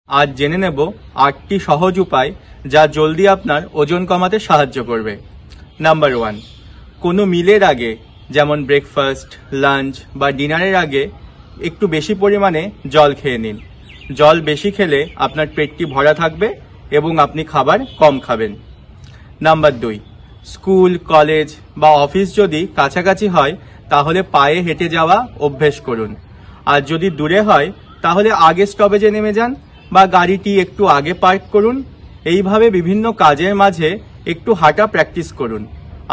আজ জেনে নেব 8টি সহজ উপায় যা জলদি আপনার ওজন কমাতে সাহায্য করবে। নাম্বার 1, কোনো মিলের আগে যেমন ব্রেকফাস্ট, লাঞ্চ বা ডিনারের আগে একটু বেশি পরিমাণে জল খেয়ে নিন। জল বেশি খেলে আপনার পেটটি ভরা থাকবে এবং আপনি খাবার কম খাবেন। নাম্বার 2, স্কুল, কলেজ বা অফিস যদি কাছাকাছি হয় তাহলে পায়ে হেঁটে যাওয়া অভ্যেস করুন। আর যদি দূরে হয় তাহলে আগে স্টপেজে নেমে যান বা গাড়িটি একটু আগে পার্ক করুন। এইভাবে বিভিন্ন কাজের মাঝে একটু হাঁটা প্র্যাকটিস করুন।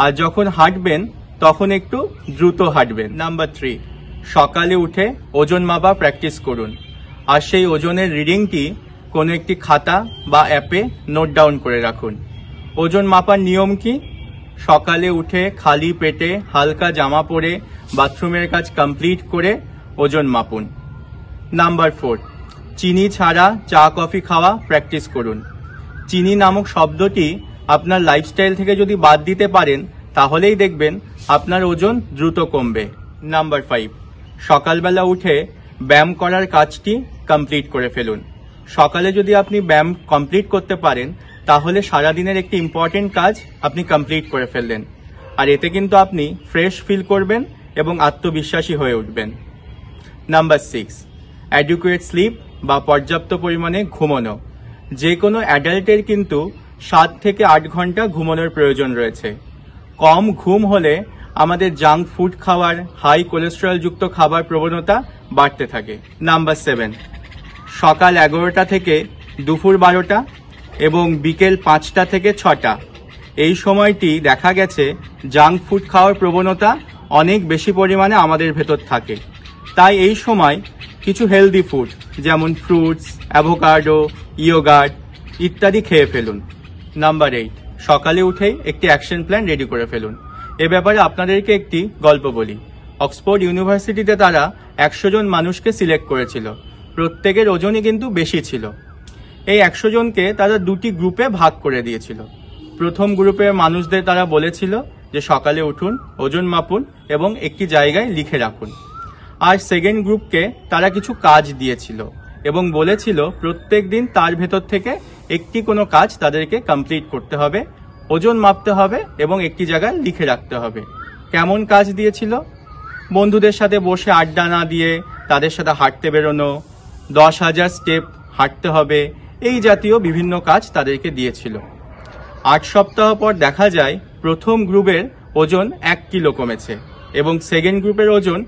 আর যখন হাঁটবেন তখন একটু দ্রুত হাঁটবেন। নাম্বার 3, সকালে উঠে ওজন মাপা প্র্যাকটিস করুন। আর সেই ওজনের রিডিংটি কোনো একটি খাতা বা অ্যাপে নোট ডাউন করে রাখুন। ওজন মাপার নিয়ম কি? সকালে উঠে খালি পেটে হালকা জামা পরে বাথরুমের কাজ কমপ্লিট করে ওজন মাপুন। নাম্বার 4, চিনি ছাড়া চা কফি খাওয়া প্র্যাকটিস করুন। চিনি নামক শব্দটি আপনার লাইফস্টাইল থেকে যদি বাদ দিতে পারেন তাহলেই দেখবেন আপনার ওজন দ্রুত কমবে। নাম্বার 5, সকালবেলা উঠে ব্যায়াম করার কাজটি কমপ্লিট করে ফেলুন। সকালে যদি আপনি ব্যায়াম কমপ্লিট করতে পারেন তাহলে সারাদিনের একটি ইম্পর্টেন্ট কাজ আপনি কমপ্লিট করে ফেললেন। আর এতে কিন্তু আপনি ফ্রেশ ফিল করবেন এবং আত্মবিশ্বাসী হয়ে উঠবেন। নাম্বার 6, অ্যাডিকুয়েট স্লিপ বা পর্যাপ্ত পরিমাণে ঘুমানো। যে কোনো অ্যাডাল্টের কিন্তু 7 থেকে 8 ঘন্টা ঘুমানোর প্রয়োজন রয়েছে। কম ঘুম হলে আমাদের জাঙ্ক ফুড খাওয়ার, হাই কোলেস্টেরল যুক্ত খাবার প্রবণতা বাড়তে থাকে। নাম্বার 7, সকাল 11টা থেকে দুপুর 12টা এবং বিকেল 5টা থেকে 6টা এই সময়টি দেখা গেছে জাঙ্ক ফুড খাওয়ার প্রবণতা অনেক বেশি পরিমাণে আমাদের ভেতর থাকে। তাই এই সময় কিছু হেলদি ফুড যেমন ফ্রুটস, অ্যাভোকাডো, ইয়োগার্ট ইত্যাদি খেয়ে ফেলুন। নাম্বার 8, সকালে উঠেই একটি অ্যাকশন প্ল্যান রেডি করে ফেলুন। এ ব্যাপারে আপনাদেরকে একটি গল্প বলি। অক্সফোর্ড ইউনিভার্সিটিতে তারা 100 জন মানুষকে সিলেক্ট করেছিল। প্রত্যেকের ওজনই কিন্তু বেশি ছিল। এই 100 জনকে তারা 2টি গ্রুপে ভাগ করে দিয়েছিল। প্রথম গ্রুপের মানুষদের তারা বলেছিল যে সকালে উঠুন, ওজন মাপুন এবং একটি জায়গায় লিখে রাখুন। আর সেকেন্ড গ্রুপকে তারা কিছু কাজ দিয়েছিল এবং বলেছিল প্রত্যেক দিন তার ভেতর থেকে একটি কোনো কাজ তাদেরকে কমপ্লিট করতে হবে, ওজন মাপতে হবে এবং একটি জায়গায় লিখে রাখতে হবে। কেমন কাজ দিয়েছিল? বন্ধুদের সাথে বসে আড্ডা না দিয়ে তাদের সাথে হাঁটতে বেরোনো, 10,000 স্টেপ হাঁটতে হবে, এই জাতীয় বিভিন্ন কাজ তাদেরকে দিয়েছিল। 8 সপ্তাহ পর দেখা যায় প্রথম গ্রুপের ওজন 1 কিলো কমেছে এবং সেকেন্ড গ্রুপের ওজন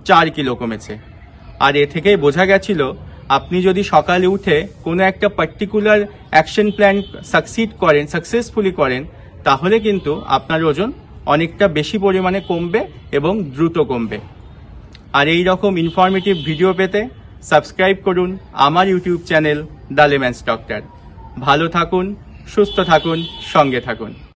4 কিলো কমেছে। আর এ থেকেই বোঝা গেছিল আপনি যদি সকালে উঠে কোনো একটা পার্টিকুলার অ্যাকশন প্ল্যান সাকসেসফুলি করেন তাহলে কিন্তু আপনার ওজন অনেকটা বেশি পরিমাণে কমবে এবং দ্রুত কমবে। আর এই রকম ইনফরমেটিভ ভিডিও পেতে সাবস্ক্রাইব করুন আমার ইউটিউব চ্যানেল দ্য লেম্যানস ডক্টর। ভালো থাকুন, সুস্থ থাকুন, সঙ্গে থাকুন।